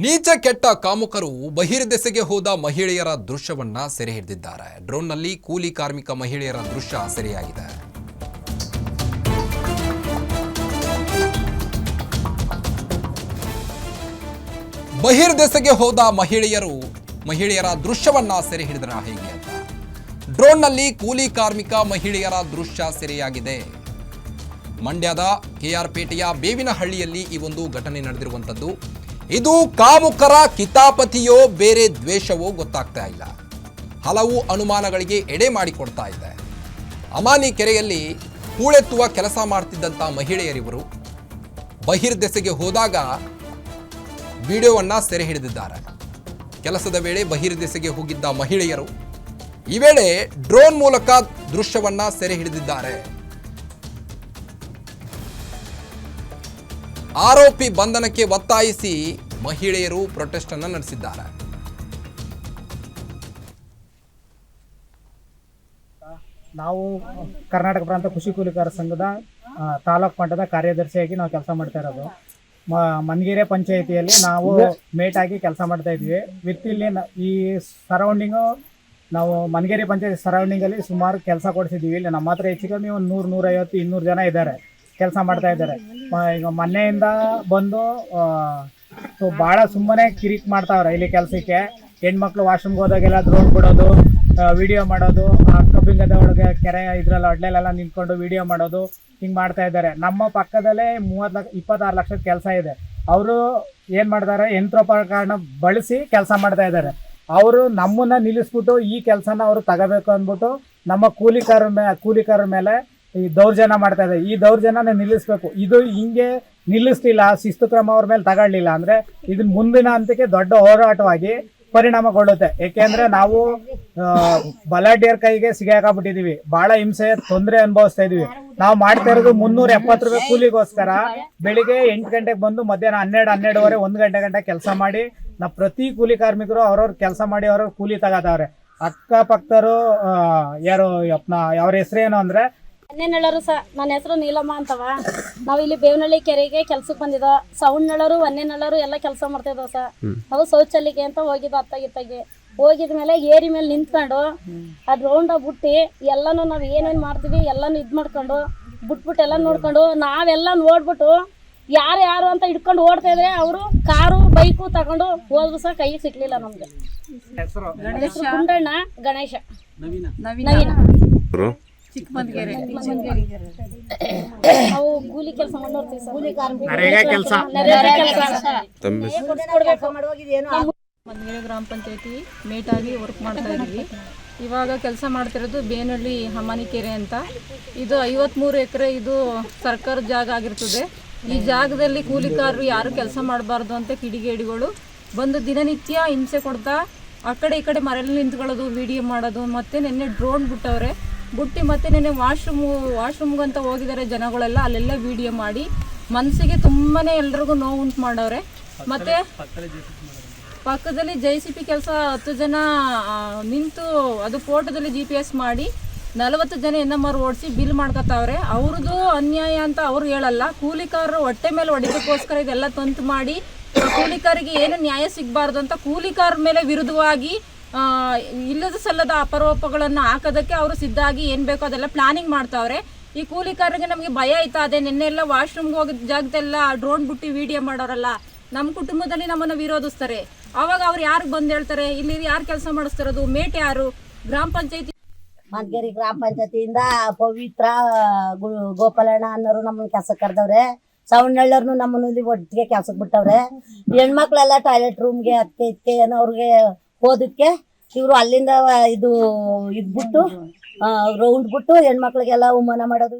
ನೀಚ ಕೆಟ್ಟ ಕಾಮುಕರು ಬಹಿರ್ದೆಸೆಗೆ ಹೋದ ಮಹಿಳೆಯರ ದೃಶ್ಯವನ್ನ ಸೆರೆ ಹಿಡಿದಿದ್ದಾರೆ. ಡ್ರೋನ್ನಲ್ಲಿ ಕೂಲಿ ಕಾರ್ಮಿಕ ಮಹಿಳೆಯರ ದೃಶ್ಯ ಸೆರೆಯಾಗಿದೆ. ಬಹಿರ್ದೆಸೆಗೆ ಹೋದ ಮಹಿಳೆಯರ ದೃಶ್ಯವನ್ನ ಸೆರೆ ಹಿಡಿದರ ಹೇಗೆ ಅಂತ. ಡ್ರೋನ್ನಲ್ಲಿ ಕೂಲಿ ಕಾರ್ಮಿಕ ಮಹಿಳೆಯರ ದೃಶ್ಯ ಸೆರೆಯಾಗಿದೆ. ಮಂಡ್ಯದ ಕೆಆರ್ ಪೇಟೆಯ ಬೇವಿನಹಳ್ಳಿಯಲ್ಲಿ ಈ ಒಂದು ಘಟನೆ ನಡೆದಿರುವಂತದ್ದು. ಇದು ಕಾಮುಕರ ಕಿತಾಪತಿಯೋ ಬೇರೆ ದ್ವೇಷವೋ ಗೊತ್ತಾಗ್ತಾ ಇಲ್ಲ. ಹಲವು ಅನುಮಾನಗಳಿಗೆ ಎಡೆ ಮಾಡಿಕೊಡ್ತಾ ಇದೆ. ಅಮಾನಿ ಕೆರೆಯಲ್ಲಿ ಹೂಳೆತ್ತುವ ಕೆಲಸ ಮಾಡ್ತಿದ್ದಂಥ ಮಹಿಳೆಯರಿವರು ಬಹಿರ್ದೆಸೆಗೆ ಹೋದಾಗ ವಿಡಿಯೋವನ್ನ ಸೆರೆ ಹಿಡಿದಿದ್ದಾರೆ. ಕೆಲಸದ ವೇಳೆ ಬಹಿರ್ದೆಸೆಗೆ ಹೋಗಿದ್ದ ಮಹಿಳೆಯರು ಈ ವೇಳೆ ಡ್ರೋನ್ ಮೂಲಕ ದೃಶ್ಯವನ್ನ ಸೆರೆ ಹಿಡಿದಿದ್ದಾರೆ. ಆರೋಪಿ ಬಂಧನಕ್ಕೆ ಒತ್ತಾಯಿಸಿ ಮಹಿಳೆಯರು ಪ್ರೊಟೆಸ್ಟ್ ಅನ್ನು ನಡೆಸಿದ್ದಾರೆ. ನಾವು ಕರ್ನಾಟಕ ಪ್ರಾಂತ ಕೃಷಿ ಕೂಲಿಕಾರ ಸಂಘದ ತಾಲೂಕು ಮಟ್ಟದ ಕಾರ್ಯದರ್ಶಿಯಾಗಿ ನಾವು ಕೆಲಸ ಮಾಡ್ತಾ ಇರೋದು. ಮನ್ಗೆರೆ ಪಂಚಾಯಿತಿಯಲ್ಲಿ ನಾವು ಮೇಟ್ ಆಗಿ ಕೆಲಸ ಮಾಡ್ತಾ ಇದ್ವಿ. ವಿತ್ ಇಲ್ಲಿ ಈ ಸರೌಂಡಿಂಗು ನಾವು ಮನ್ಗೆರೆ ಪಂಚಾಯತಿ ಸರೌಂಡಿಂಗಲ್ಲಿ ಸುಮಾರು ಕೆಲಸ ಕೊಡಿಸಿದ್ದೀವಿ. ಇಲ್ಲಿ ನಮ್ಮ ಹತ್ರ ಹೆಚ್ಚು ಕಮ್ಮಿ ಒಂದು 100, 150, 200 ಜನ ಇದ್ದಾರೆ, ಕೆಲಸ ಮಾಡ್ತಾ ಇದ್ದಾರೆ. ಈಗ ಮೊನ್ನೆಯಿಂದ ಬಂದು ಭಾಳ ಸುಮ್ಮನೆ ಕಿರಿಕ್ ಮಾಡ್ತಾವ್ರೆ ಇಲ್ಲಿ ಕೆಲಸಕ್ಕೆ. ಹೆಣ್ಮಕ್ಳು ವಾಶ್ರೂಮ್ಗೆ ಹೋದಾಗೆಲ್ಲ ಡ್ರೋನ್ ಬಿಡೋದು, ವಿಡಿಯೋ ಮಾಡೋದು, ಆ ಕಬ್ಬಿಂಗದ ಒಳಗೆ ಕೆರೆ ಇದ್ರಲ್ಲಿ ಅಡ್ಲೆಲ್ಲ ನಿಂತ್ಕೊಂಡು ವಿಡಿಯೋ ಮಾಡೋದು, ಹಿಂಗೆ ಮಾಡ್ತಾ ಇದ್ದಾರೆ. ನಮ್ಮ ಪಕ್ಕದಲ್ಲೇ 26 ಲಕ್ಷದ ಕೆಲಸ ಇದೆ. ಅವರು ಏನು ಮಾಡ್ತಾರೆ, ಯಂತ್ರೋಪಕರಣ ಬಳಸಿ ಕೆಲಸ ಮಾಡ್ತಾ ಇದ್ದಾರೆ. ಅವರು ನಮ್ಮನ್ನ ನಿಲ್ಲಿಸ್ಬಿಟ್ಟು ಈ ಕೆಲಸನ ಅವರು ತಗೋಬೇಕು ಅಂದ್ಬಿಟ್ಟು ನಮ್ಮ ಕೂಲಿಕಾರರ ಮೇಲೆ ಈ ದೌರ್ಜನ್ಯ ಮಾಡ್ತಾ ಇದೆ. ಈ ದೌರ್ಜನ್ಯನ ನಿಲ್ಲಿಸ್ಬೇಕು. ಇದು ಹಿಂಗೆ ನಿಲ್ಲಿಸ್ತಿಲ್ಲ, ಶಿಸ್ತು ಕ್ರಮ ಅವ್ರ ಮೇಲೆ ತಗೊಳ್ಳಿಲ್ಲ ಅಂದ್ರೆ ಇದು ಮುಂದಿನ ಹಂತಕ್ಕೆ ದೊಡ್ಡ ಹೋರಾಟವಾಗಿ ಪರಿಣಾಮಗೊಳ್ಳುತ್ತೆ. ಏಕೆಂದ್ರೆ ನಾವು ಬಲಾಢ್ಯರ ಕೈಗೆ ಸಿಗಾಕಾಗ್ಬಿಟ್ಟಿದೀವಿ, ಬಹಳ ಹಿಂಸೆ ತೊಂದರೆ ಅನುಭವಿಸ್ತಾ ಇದೀವಿ. ನಾವು ಮಾಡ್ತಾ ಇರೋದು 370 ರೂಪಾಯಿ ಕೂಲಿಗೋಸ್ಕರ. ಬೆಳಿಗ್ಗೆ 8 ಗಂಟೆಗೆ ಬಂದು ಮಧ್ಯಾಹ್ನ 12:30 1 ಗಂಟೆ ಕೆಲಸ ಮಾಡಿ ನಾವು ಪ್ರತಿ ಕೂಲಿ ಕಾರ್ಮಿಕರು ಅವ್ರವ್ರ ಕೆಲಸ ಮಾಡಿ ಅವ್ರವ್ರ ಕೂಲಿ ತಗೋತಾವ್ರೆ. ಅಕ್ಕಪಕ್ಕರು ಯಾರು ಅವ್ರ ಹೆಸರೇನು ಅಂದ್ರೆ ವನ್ಯನಳ್ಳರು ನನ್ನ ಹೆಸರು ನೀಲಮ್ಮ ಅಂತವ. ನಾವು ಇಲ್ಲಿ ಬೇವನಹಳ್ಳಿ ಕೆರೆಗೆ ಕೆಲ್ಸಕ್ಕೆ ಬಂದಿದ್ದೋ. ಸೌಂಡ್ನಳ್ಳರು ವನ್ಯನಳ್ಳರು ಎಲ್ಲ ಕೆಲಸ ಮಾಡ್ತಾ ಇದ್ದೋ ನಾವು ಶೌಚಾಲಯಕ್ಕೆ ಅಂತ ಹೋಗಿದ್ದೋ. ಅತ್ತಾಗಿತ್ತಾಗಿ ಹೋಗಿದ್ಮೇಲೆ ಏರಿ ಮೇಲೆ ನಿಂತ್ಕೊಂಡು ಅದು ರೌಂಡ ಬಿಟ್ಟು ಎಲ್ಲನೂ ನಾವು ಏನೇನು ಮಾಡ್ತೀವಿ ಎಲ್ಲನೂ ಇದು ಮಾಡ್ಕೊಂಡು ಬಿಟ್ಬಿಟ್ಟು ಎಲ್ಲ ನೋಡ್ಕೊಂಡು ನಾವೆಲ್ಲ ನೋಡ್ಬಿಟ್ಟು ಯಾರು ಅಂತ ಹಿಡ್ಕೊಂಡು ಓಡ್ತಾ ಇದ್ರೆ ಅವರು ಕಾರು ಬೈಕು ತಗೊಂಡು ಹೋದ್ರು ಸಹ ಕೈಗೆ ಸಿಕ್ಲಿಲ್ಲ ನಮ್ಗೆ. ಗುಂಡಣ್ಣ, ಗಣೇಶ, ನವೀನ ನಾವು ಕೂಲಿ ಕೆಲಸ ಮಾಡೋರ್ತೀವಿ ಸರ್. ಮನ್ಗೆರೆ ಗ್ರಾಮ ಪಂಚಾಯತಿ ಮೇಟಾಗಿ ವರ್ಕ್ ಮಾಡ್ತಾ ಇದ್ದೀವಿ. ಇವಾಗ ಕೆಲಸ ಮಾಡ್ತಿರೋದು ಬೇನಹಳ್ಳಿ ಅಮಾನಿ ಕೆರೆ ಅಂತ. ಇದು 53 ಎಕರೆ ಇದು ಸರ್ಕಾರದ ಜಾಗ ಆಗಿರ್ತದೆ. ಈ ಜಾಗದಲ್ಲಿ ಕೂಲಿಕಾರರು ಯಾರು ಕೆಲಸ ಮಾಡಬಾರ್ದು ಅಂತ ಕಿಡಿಗೇಡಿಗಳು ಬಂದು ದಿನನಿತ್ಯ ಹಿಂಸೆ ಕೊಡ್ತಾ ಆ ಕಡೆ ಈ ಕಡೆ ಮರೆಯಲ್ಲಿ ನಿಂತ್ಕೊಳ್ಳೋದು, ವಿಡಿಯೋ ಮಾಡೋದು. ಮತ್ತು ನಿನ್ನೆ ಡ್ರೋನ್ ಬಿಟ್ಟವ್ರೆ, ಬಿಟ್ಟು ಮತ್ತೆ ನೆನ್ನೆ ವಾಶ್ರೂಮ್ಗಂತ ಹೋಗಿದ್ದಾರೆ ಜನಗಳೆಲ್ಲ. ಅಲ್ಲೆಲ್ಲ ವಿಡಿಯೋ ಮಾಡಿ ಮನಸ್ಸಿಗೆ ತುಂಬಾ ಎಲ್ರಿಗೂ ನೋವು ಉಂಟು ಮಾಡವ್ರೆ. ಮತ್ತು ಪಕ್ಕದಲ್ಲಿ JCP ಕೆಲಸ 10 ಜನ ನಿಂತು ಅದು ಫೋಟೋದಲ್ಲಿ GPS ಮಾಡಿ 40 ಜನ NMR ಓಡಿಸಿ ಬಿಲ್ ಮಾಡ್ಕೊತಾವ್ರೆ. ಅವ್ರದ್ದು ಅನ್ಯಾಯ ಅಂತ ಅವ್ರು ಹೇಳಲ್ಲ. ಕೂಲಿಕಾರರು ಹೊಟ್ಟೆ ಮೇಲೆ ಹೊಡಿಯೋದಕ್ಕೋಸ್ಕರ ಇದೆಲ್ಲ ತಂತು ಮಾಡಿ ಕೂಲಿಕಾರಿಗೆ ಏನು ನ್ಯಾಯ ಸಿಗಬಾರ್ದು ಅಂತ ಕೂಲಿಕಾರರ ಮೇಲೆ ವಿರುದ್ಧವಾಗಿ ಇಲ್ಲದ ಸಲ್ಲದ ಅಪರೋಪಗಳನ್ನು ಹಾಕೋದಕ್ಕೆ ಅವರು ಸಿದ್ಧಾಗಿ ಏನು ಬೇಕೋ ಅದೆಲ್ಲ ಪ್ಲಾನಿಂಗ್ ಮಾಡ್ತಾವ್ರೆ. ಈ ಕೂಲಿಕಾರರಿಗೆ ನಮಗೆ ಭಯ ಆಯ್ತಾ. ಅದೇ ನಿನ್ನೆಲ್ಲ ವಾಶ್ರೂಮ್ಗೆ ಹೋಗಿದ್ದ ಜಾಗದೆಲ್ಲ ಡ್ರೋನ್ ಬಿಟ್ಟು ವಿಡಿಯೋ ಮಾಡೋರಲ್ಲ, ನಮ್ಮ ಕುಟುಂಬದಲ್ಲಿ ನಮ್ಮನ್ನು ವಿರೋಧಿಸ್ತಾರೆ. ಅವಾಗ ಅವ್ರು ಯಾರಿಗೆ ಬಂದು ಹೇಳ್ತಾರೆ, ಇಲ್ಲಿ ಯಾರು ಕೆಲಸ ಮಾಡಿಸ್ತಿರೋದು, ಮೇಟ್ ಯಾರು? ಗ್ರಾಮ ಪಂಚಾಯತಿ ಮನ್ಗೆರೆ ಗ್ರಾಮ ಪಂಚಾಯತಿಯಿಂದ ಪವಿತ್ರ ಗೋಪಾಲಣ್ಣ ಅನ್ನೋರು ನಮ್ಮನ್ನು ಕೆಲ್ಸಕ್ಕೆ ಕರೆದವ್ರೆ. ಸೌಂಡ್ನಳ್ಳರ್ನು ನಮ್ಮನ್ನು ಇಲ್ಲಿ ಒಟ್ಟಿಗೆ ಕೆಲ್ಸಕ್ಕೆ ಬಿಟ್ಟವ್ರೆ. ಹೆಣ್ಮಕ್ಳೆಲ್ಲ ಟಾಯ್ಲೆಟ್ ರೂಮ್ಗೆ ಅದಕ್ಕೆ ಏನೋ ಅವ್ರಿಗೆ ಹೋದಕ್ಕೆ ಇವರು ಅಲ್ಲಿಂದ ಇದು ಬಿಟ್ಟು ರೌಂಡ್ ಬಿಟ್ಟು ಹೆಣ್ಮಕ್ಳಿಗೆಲ್ಲ ಅವಮಾನ ಮಾಡೋದು.